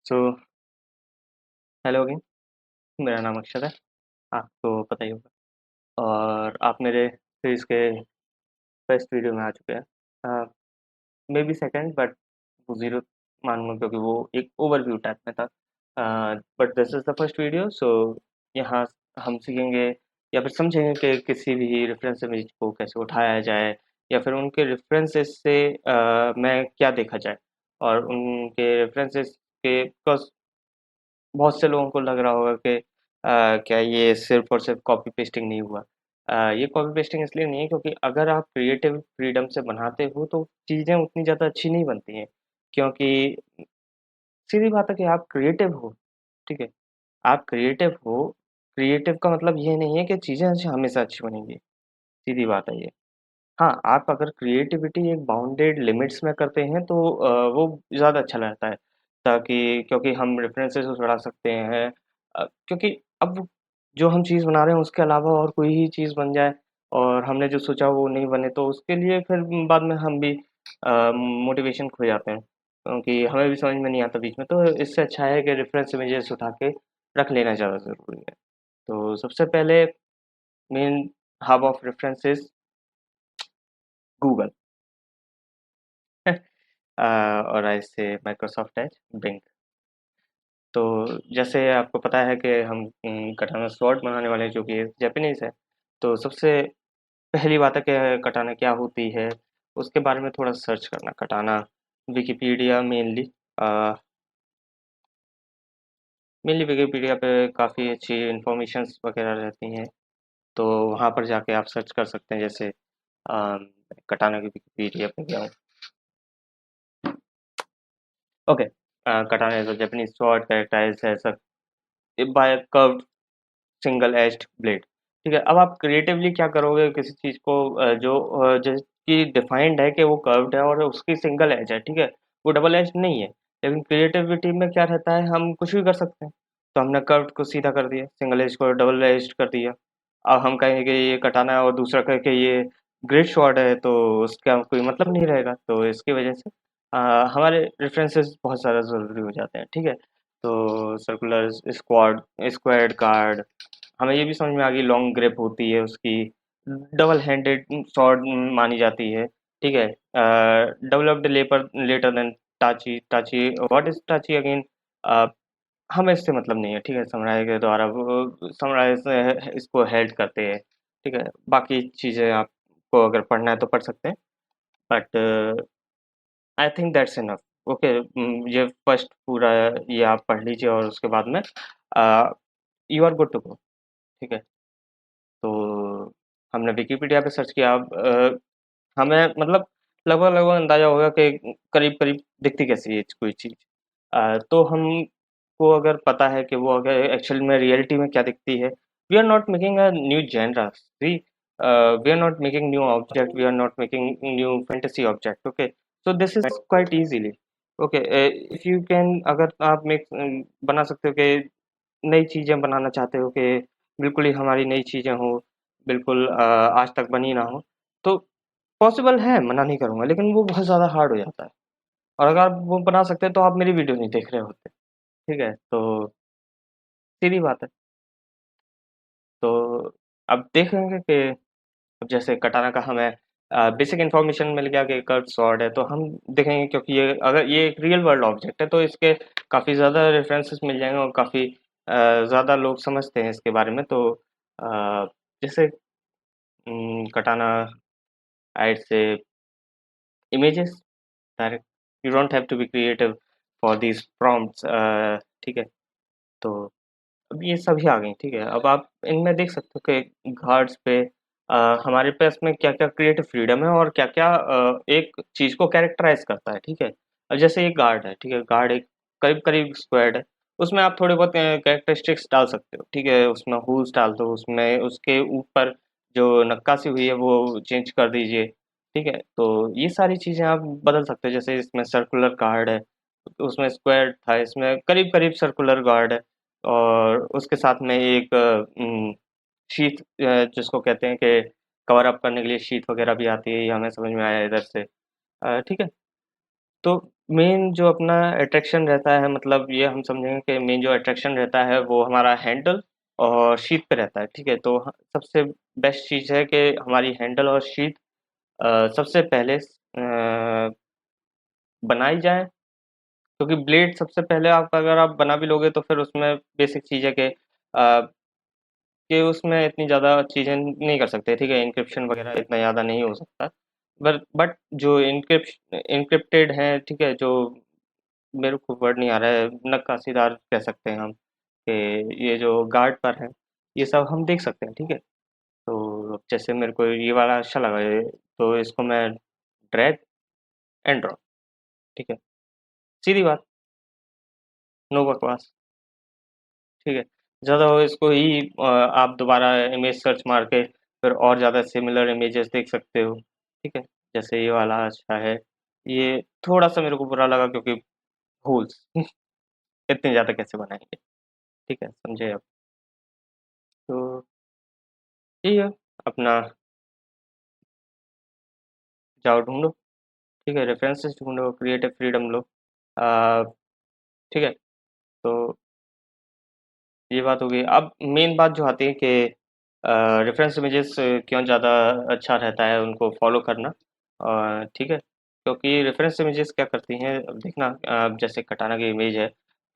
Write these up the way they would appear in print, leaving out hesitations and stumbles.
So hello again. मेरा नाम अक्षर है। आपको पता ही होगा। और आप मेरे सीरीज़ के फर्स्ट वीडियो में आ चुके हैं। मे बी सेकंड, बट वो ज़ीरो मानूँगा क्योंकि वो एक ओवरव्यू टाइप में था। But this is the first video. So यहाँ हम सीखेंगे या फिर समझेंगे कि किसी भी रेफरेंस इमेज को कैसे उठाया जाए, या फिर उनके रेफरेंसेस से में क्या देखा जाए। और उनके रेफरेंसेस के बिकॉज़ बहुत से लोगों को लग रहा होगा कि क्या ये सिर्फ़ और सिर्फ़ कॉपी पेस्टिंग नहीं हुआ। ये कॉपी पेस्टिंग इसलिए नहीं है क्योंकि अगर आप क्रिएटिव फ्रीडम से बनाते हो तो चीज़ें उतनी ज़्यादा अच्छी नहीं बनती हैं। क्योंकि सीधी बात है कि आप क्रिएटिव हो, ठीक है? आप क्रिएटिव हो, क्रिएटिव का मतलब ये नहीं है कि चीज़ें हमेशा अच्छी बनेंगी, सीधी बात है ये। हाँ, आप अगर क्रिएटिविटी एक बाउंडेड लिमिट्स में करते हैं तो वो ज़्यादा अच्छा रहता है। ताकि क्योंकि हम रेफ़रेंसेस बढ़ा सकते हैं। क्योंकि अब जो हम चीज़ बना रहे हैं उसके अलावा और कोई ही चीज़ बन जाए और हमने जो सोचा वो नहीं बने तो उसके लिए फिर बाद में हम भी मोटिवेशन खो जाते हैं। क्योंकि हमें भी समझ में नहीं आता बीच में, तो इससे अच्छा है कि रेफ़रेंस इमेजेस उठा के रख लेना ज़्यादा ज़रूरी है। तो सबसे पहले मेन हब ऑफ रेफ़रेंसेस गूगल। और ऐसे माइक्रोसॉफ्ट एज, बिंग। तो जैसे आपको पता है कि हम कटाना स्वॉर्ड बनाने वाले हैं जो कि जापानीज़ है। तो सबसे पहली बात है कि कटाना क्या होती है, उसके बारे में थोड़ा सर्च करना। कटाना विकिपीडिया मेनली विकिपीडिया पे काफ़ी अच्छी इन्फॉर्मेशंस वगैरह रहती हैं। तो वहाँ पर जाके आप सर्च कर सकते हैं। जैसे कटाना की विकिपीडिया पे गया हूँ। Okay. Katana is a Japanese sword characterised as by a curved single edged blade. ठीक है, अब आप क्रिएटिवली क्या करोगे किसी चीज़ को जो जिसकी डिफाइंड है कि वो कर्व्ड है और उसकी सिंगल एज है, ठीक है? वो डबल एज्ड नहीं है। लेकिन क्रिएटिविटी में क्या रहता है, हम कुछ भी कर सकते हैं। तो हमने कर्व्ड को सीधा कर दिया, सिंगल एज को डबल एज्ड कर दिया। अब हम कहेंगे कि ये कटाना है और दूसरा कहे कि ये ग्रेट स्वॉर्ड है, तो उसका कोई मतलब नहीं रहेगा। तो इसकी वजह से अ, हमारे रेफरेंसेस बहुत ज़्यादा ज़रूरी हो जाते हैं, ठीक है? तो सर्कुलर, स्क्वायर्ड कार्ड, हमें ये भी समझ में आ गई लॉन्ग ग्रिप होती है उसकी, डबल हैंडेड स्वॉर्ड मानी जाती है, ठीक है? डेवलप्ड लेटर देन टाची। टाची व्हाट इज़ टाची अगेन? अ, हमें इससे मतलब नहीं है, ठीक है? समुराई के द्वारा वो समुराई से इसको हेल्ड करते हैं, ठीक है? बाकी चीज़ें आपको अगर पढ़ना है तो पढ़ सकते हैं, but I think that's enough. Okay. ये फर्स्ट पूरा ये आप पढ़ लीजिए और उसके बाद में you are good to go, ठीक है? तो हमने विकिपीडिया पे सर्च किया। अब हमें मतलब लगभग-लगभग अंदाज़ा होगा कि करीब-करीब दिखती कैसी है कोई चीज़। तो हमको अगर पता है कि वो अगर एक्चुअल में रियलिटी में क्या दिखती है, we are not making a new genre, see we are not making new object, we are not making new fantasy object, okay? So this is quite easily, okay. If you can, अगर आप बना सकते हो कि नई चीज़ें बनाना चाहते हो कि बिल्कुल ही हमारी नई चीज़ें हों, बिल्कुल आज तक बनी ना हो, तो पॉसिबल है, मना नहीं करूँगा, लेकिन वो बहुत ज़्यादा हार्ड हो जाता है। और अगर आप वो बना सकते हैं तो आप मेरी वीडियो नहीं देख रहे होते, ठीक है? तो सीधी बात है। तो अब देखेंगे कि अब जैसे कटाना का हमें बेसिक इन्फॉर्मेशन मिल गया कि कर्व्ड स्वॉर्ड है, तो हम देखेंगे क्योंकि ये अगर ये एक रियल वर्ल्ड ऑब्जेक्ट है तो इसके काफ़ी ज़्यादा रेफरेंसेस मिल जाएँगे और काफ़ी ज़्यादा लोग समझते हैं इसके बारे में। तो जैसे कटाना, I'd say images direct, you don't have to be creative for these prompts, ठीक है? तो अब ये सभी आ गई, ठीक है? अब आप इनमें देख सकते हो कि घाट्स पे हमारे पास में क्या-क्या क्रिएटिव फ्रीडम है और क्या-क्या एक चीज़ को कैरेक्टराइज़ करता है, ठीक है? अब जैसे एक गार्ड है, ठीक है? गार्ड एक करीब-करीब स्क्वायर्ड है, उसमें आप थोड़े बहुत कैरेक्टरिस्टिक्स डाल सकते हो, ठीक है? उसमें हूल्स डाल दो, उसमें उसके ऊपर जो नक्काशी हुई है वो चेंज कर दीजिए, ठीक है? तो ये सारी चीज़ें आप बदल सकते हो। जैसे इसमें सर्कुलर गार्ड है, उसमें स्क्वायर था, इसमें करीब-करीब सर्कुलर गार्ड है। और उसके साथ में एक शीट, जिसको कहते हैं कि कवर अप करने के लिए शीट वगैरह भी आती है, ये हमें समझ में आया इधर से। ठीक है? तो मेन जो अपना अट्रैक्शन रहता है, मतलब ये हम समझेंगे कि मेन जो अट्रैक्शन रहता है वो हमारा हैंडल और शीट पे रहता है, ठीक है। तो सबसे बेस्ट चीज़ है कि हमारी हैंडल और शीट सबसे पहले बनाई जाए, क्योंकि ब्लेड सबसे पहले आप अगर आप बना भी लोगे तो फिर उसमें बेसिक चीज़ है कि उसमें इतनी ज़्यादा चीज़ें नहीं कर सकते, ठीक है। इंक्रिप्शन वगैरह इतना ज़्यादा नहीं हो सकता, बट जो इनक्रिप्टेड है, ठीक है, जो मेरे को वर्ड नहीं आ रहा है, नक्काशीदार कह सकते हैं हम, कि ये जो गार्ड पर है, ये सब हम देख सकते हैं, ठीक है। तो अब जैसे मेरे को ये वाला अच्छा लगा ये, तो इसको मैं ड्रैग एंड ड्रॉप, ठीक है, सीधी बात, नो बकवास, ठीक है। ज़्यादा हो इसको ही आप दोबारा इमेज सर्च मार के फिर और ज़्यादा सिमिलर इमेजेस देख सकते हो, ठीक है। जैसे ये वाला अच्छा है, ये थोड़ा सा मेरे को बुरा लगा क्योंकि होल्स इतने ज़्यादा कैसे बनाएंगे, ठीक है, समझे आप। तो यही है अपना, जाओ ढूंढो, ठीक है, रेफरेंसेस ढूंढो, क्रिएटिव फ्रीडम लो, आ, ठीक है। तो ये बात हो गई। अब मेन बात जो आती है कि रेफरेंस इमेजेस क्यों ज़्यादा अच्छा रहता है उनको फॉलो करना, ठीक है, क्योंकि रेफरेंस इमेजेस क्या करती हैं, अब देखना, जैसे कटाना की इमेज है,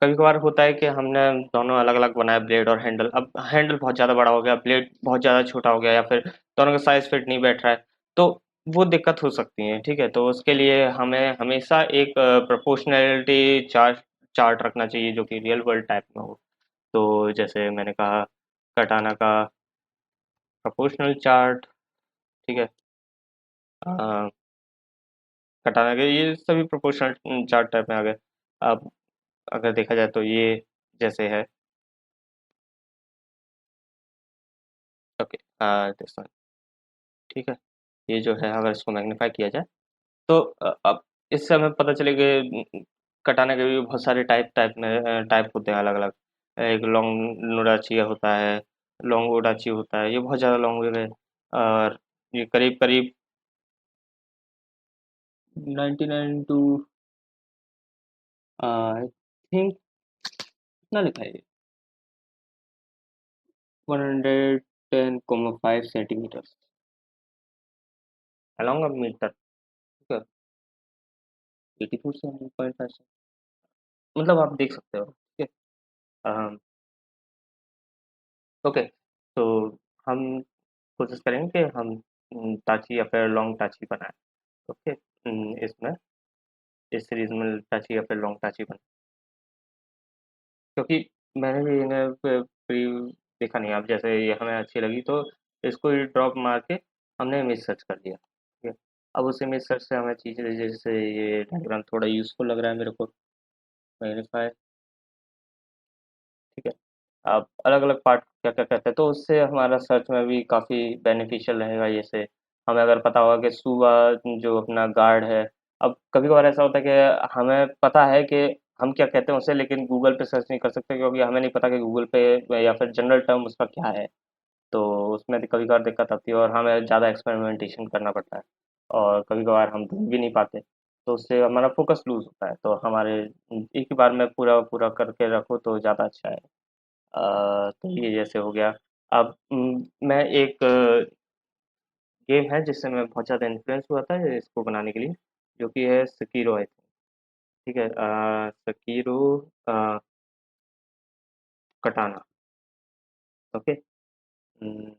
कभी कभार होता है कि हमने दोनों अलग अलग बनाया, ब्लेड और हैंडल, अब हैंडल बहुत ज़्यादा बड़ा हो गया, ब्लेड बहुत ज़्यादा छोटा हो गया, या फिर दोनों का साइज फिट नहीं बैठ रहा है, तो वो दिक्कत हो सकती है, ठीक है। तो उसके लिए हमें हमेशा एक प्रोपोर्शनैलिटी चार्ट चार्ट रखना चाहिए जो कि रियल वर्ल्ड टाइप में हो। तो जैसे मैंने कहा, कटाना का प्रोपोर्शनल चार्ट, ठीक है, अ, कटाना के ये सभी प्रोपोर्शनल चार्ट टाइप में आ गए। अब अगर देखा जाए तो ये जैसे है, ओके, दिस वन, ठीक है। ये जो है अगर इसको मैग्नीफाई किया जाए तो अब इससे हमें पता चलेगा, कटाना के भी बहुत सारे टाइप होते हैं अलग अलग। एक लॉन्ग नोडाची होता है, लॉन्ग ओडाची होता है, ये बहुत ज़्यादा लॉन्ग है, और ये करीब करीब 99 टू आई थिंक कितना लिखा है ये, 110,5 सेंटीमीटर along a मीटर, ठीक है, 84.5, मतलब आप देख सकते हो, ठीक है। ओके, तो हम कोशिश करेंगे कि हम टाची या फिर लॉन्ग टाची बनाएं, ओके। इसमें इस सीरीज में टाची या फिर लॉन्ग टाची बनाएं, क्योंकि मैंने भी इन्हें प्री देखा नहीं, अब जैसे ये हमें अच्छी लगी तो इसको ही ड्रॉप मार के हमने इमेज सर्च कर दिया, ठीक है। अब उस इमेज सर्च से हमें चीज़ें, जैसे ये डायग्राम थोड़ा यूज़फुल लग रहा है मेरे को, मैग्नीफाई, ठीक है। आप अलग-अलग पार्ट क्या-क्या करते हैं, तो उससे हमारा सर्च में भी काफ़ी बेनिफिशियल रहेगा। जैसे हमें अगर पता होगा कि सुबा जो अपना गार्ड है, अब कभी-कभार ऐसा होता है कि हमें पता है कि हम क्या कहते हैं उसे, लेकिन गूगल पे सर्च नहीं कर सकते क्योंकि हमें नहीं पता कि गूगल पे या फिर जनरल टर्म उसका क्या है। तो उसमें कभी-कभार दिक्कत आती है और हमें ज़्यादा एक्सपेरिमेंटेशन करना पड़ता है, और कभी-कभार हम ढूँढ भी नहीं पाते, तो उससे हमारा फ़ोकस लूज़ होता है। तो हमारे एक ही बार में पूरा-पूरा करके रखो तो ज़्यादा अच्छा है। तो ये जैसे हो गया। अब मैं एक गेम है जिससे मैं बहुत ज़्यादा इन्फ्लुएंस हुआ था इसको बनाने के लिए, जो कि है सेकिरो है, ठीक है। सेकिरो अ, कटाना, ओके। उम,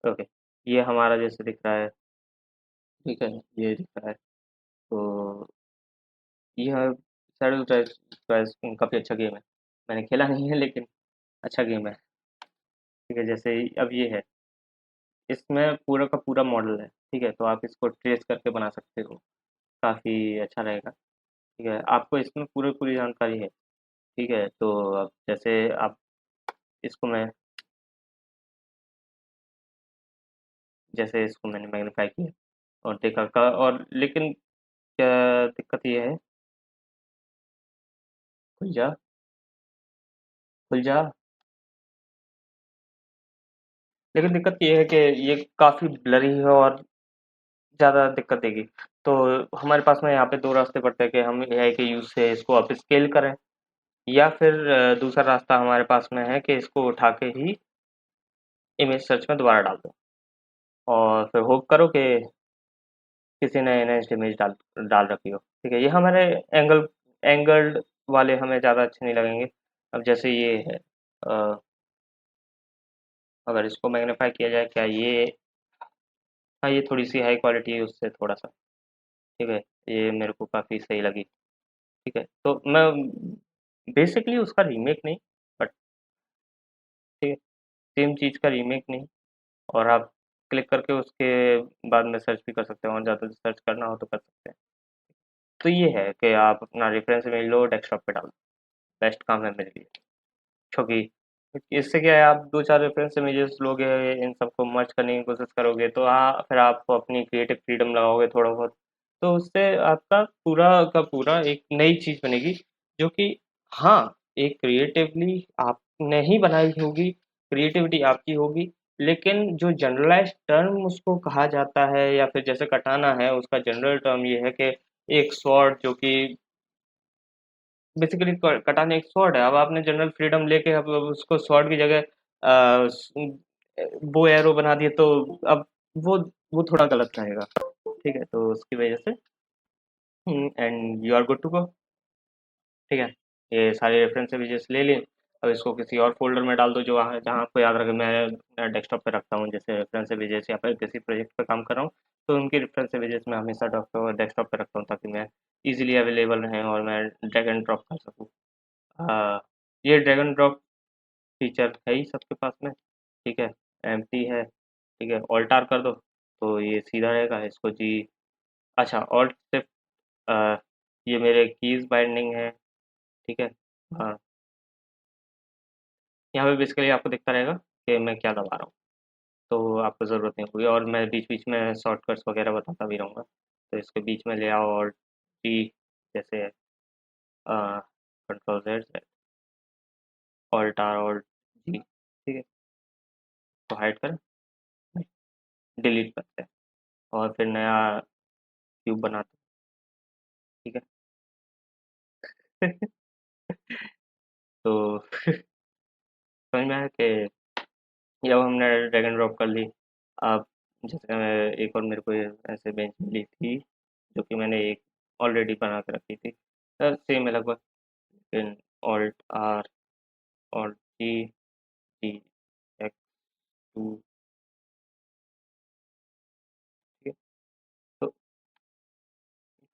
ओके, ये हमारा जैसे दिख रहा है, ठीक है, ये दिख रहा है। तो ये है शैडो ट्राइब्स ट्राइब्स काफ़ी अच्छा गेम है। मैंने खेला नहीं है लेकिन अच्छा गेम है, ठीक है। जैसे अब ये है, इसमें पूरा का पूरा मॉडल है, ठीक है, तो आप इसको ट्रेस करके बना सकते हो, काफ़ी अच्छा रहेगा, ठीक है। आपको इसमें पूरी पूरी जानकारी है, ठीक है। तो अब जैसे आप इसको मैं जैसे इसको मैंने मैग्नीफाई किया और देखा का, और लेकिन क्या दिक्कत ये है, खुल जा, खुल जा, लेकिन दिक्कत ये है कि ये काफ़ी ब्लरी है और ज़्यादा दिक्कत देगी। तो हमारे पास में यहाँ पे 2 रास्ते पड़ते हैं कि हम एआई के यूज़ से इसको अपस्केल करें, या फिर दूसरा रास्ता हमारे पास में है कि इसको उठा के ही इमेज सर्च में दोबारा डाल दो और फिर होप करो कि किसी ने इन्हेंस्ड इमेज डाल डाल रखी हो। ठीक है, ये हमारे एंगल्ड वाले हमें ज़्यादा अच्छे नहीं लगेंगे। अब जैसे ये है, अगर इसको मैग्नीफाई किया जाए, क्या ये, हाँ ये थोड़ी सी हाई क्वालिटी है उससे थोड़ा सा। ठीक है, ये मेरे को काफ़ी सही लगी। ठीक है, तो मैं बेसिकली उसका रीमेक नहीं, बट ठीक है, सेम चीज़ का रीमेक नहीं। और आप क्लिक करके उसके बाद में सर्च भी कर सकते हो, और ज़्यादा सर्च करना हो तो कर सकते हैं। तो ये है कि आप अपना रेफरेंस इमेज लो, डेस्कटॉप पे डालो, बेस्ट काम है मेरे लिए। क्योंकि इससे क्या है, आप 2-4 रेफरेंस इमेजेस लोगे, इन सबको मर्ज करने की कोशिश करोगे, तो फिर आप अपनी क्रिएटिव फ्रीडम लगाओगे थोड़ा बहुत, तो उससे आपका पूरा का पूरा एक नई चीज़ बनेगी, जो कि हाँ, एक क्रिएटिवली आपने ही बनाई होगी, क्रिएटिविटी आपकी होगी, लेकिन जो जनरलाइज़्ड टर्म उसको कहा जाता है, या फिर जैसे कटाना है, उसका जनरल टर्म ये है कि एक स्वॉर्ड जो कि बेसिकली कटान एक स्वॉर्ड है। अब आपने जनरल फ्रीडम लेके अब उसको स्वॉर्ड की जगह बो एरो बना दिए, तो अब वो वो थोड़ा गलत रहेगा। ठीक है, तो उसकी वजह से and you are good to go. ठीक है, ये सारे रेफरेंस इमेजेस ले लिए। अब इसको किसी और फोल्डर में डाल दो, जो वहाँ जहाँ आपको याद रखे। मैं डेस्कटॉप पे रखता हूँ, जैसे रेफरेंस इमेजेस, या फिर किसी प्रोजेक्ट पे काम कर रहा हूँ, तो उनकी रेफरेंस इमेजेस मैं हमेशा डेस्कटॉप पे रखता हूँ, ताकि मैं इजीली अवेलेबल रहें और मैं ड्रैग एंड ड्रॉप कर सकूँ। हाँ, ये ड्रैग एंड ड्रॉप फीचर है ही सबके पास में। ठीक है, एम्प्टी है। ठीक है, ऑल्ट आर कर दो तो ये सीधा रहेगा। इसको जी, अच्छा, ऑल्ट शिफ्ट, ये मेरे कीज बाइंडिंग है। ठीक है, हाँ, यहाँ पे बेसिकली आपको दिखता रहेगा कि मैं क्या दबा रहा हूँ, तो आपको ज़रूरत नहीं होगी। और मैं बीच बीच में शॉर्टकट्स वगैरह बताता भी रहूँगा, तो इसके बीच में ले आओ, ऑल्ट टी, जैसे control Z, alt R, alt G. ठीक है, तो हाइड करें, डिलीट करते हैं, और फिर नया क्यूब बनाते हैं। ठीक है। तो समझ में आया कि जब हमने ड्रैग एंड ड्रॉप कर ली, अब जैसे एक और मेरे को ऐसे बेंच मिली थी, जो कि मैंने एक ऑलरेडी बना के रखी थी, सेम है लगभग, लेकिन alt R, alt G, D X two. ठीक है, तो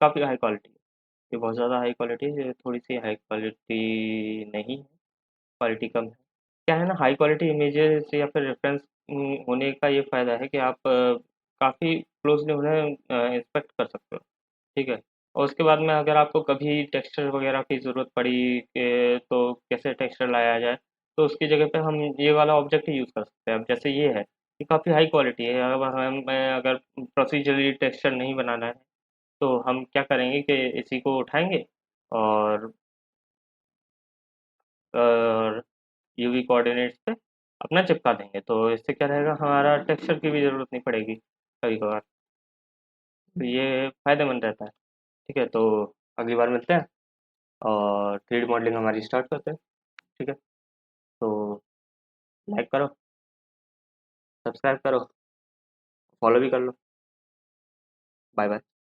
काफ़ी हाई क्वालिटी है, ये बहुत ज़्यादा हाई क्वालिटी है, ये थोड़ी सी हाई क्वालिटी नहीं है, क्वालिटी कम है। क्या है ना, हाई क्वालिटी इमेजेस या फिर रेफरेंस होने का ये फ़ायदा है कि आप काफ़ी क्लोजली उन्हें इंस्पेक्ट कर सकते हो। ठीक है, और उसके बाद में अगर आपको कभी टेक्सचर वगैरह की ज़रूरत पड़ी कि तो कैसे टेक्सचर लाया जाए, तो उसकी जगह पे हम ये वाला ऑब्जेक्ट ही यूज़ कर सकते हैं। अब जैसे ये है, ये काफ़ी हाई क्वालिटी है। अब हमें अगर प्रोसीजरली टेक्सचर नहीं बनाना है, तो हम क्या करेंगे कि इसी को उठाएंगे और यूवी कोऑर्डिनेट्स पे अपना चिपका देंगे, तो इससे क्या रहेगा, हमारा टेक्सचर की भी ज़रूरत नहीं पड़ेगी कभी कभार। तो ये फ़ायदेमंद रहता है। ठीक है, तो अगली बार मिलते हैं और 3D मॉडलिंग हमारी स्टार्ट करते हैं। ठीक है, तो लाइक करो, सब्सक्राइब करो, फॉलो भी कर लो। Bye bye.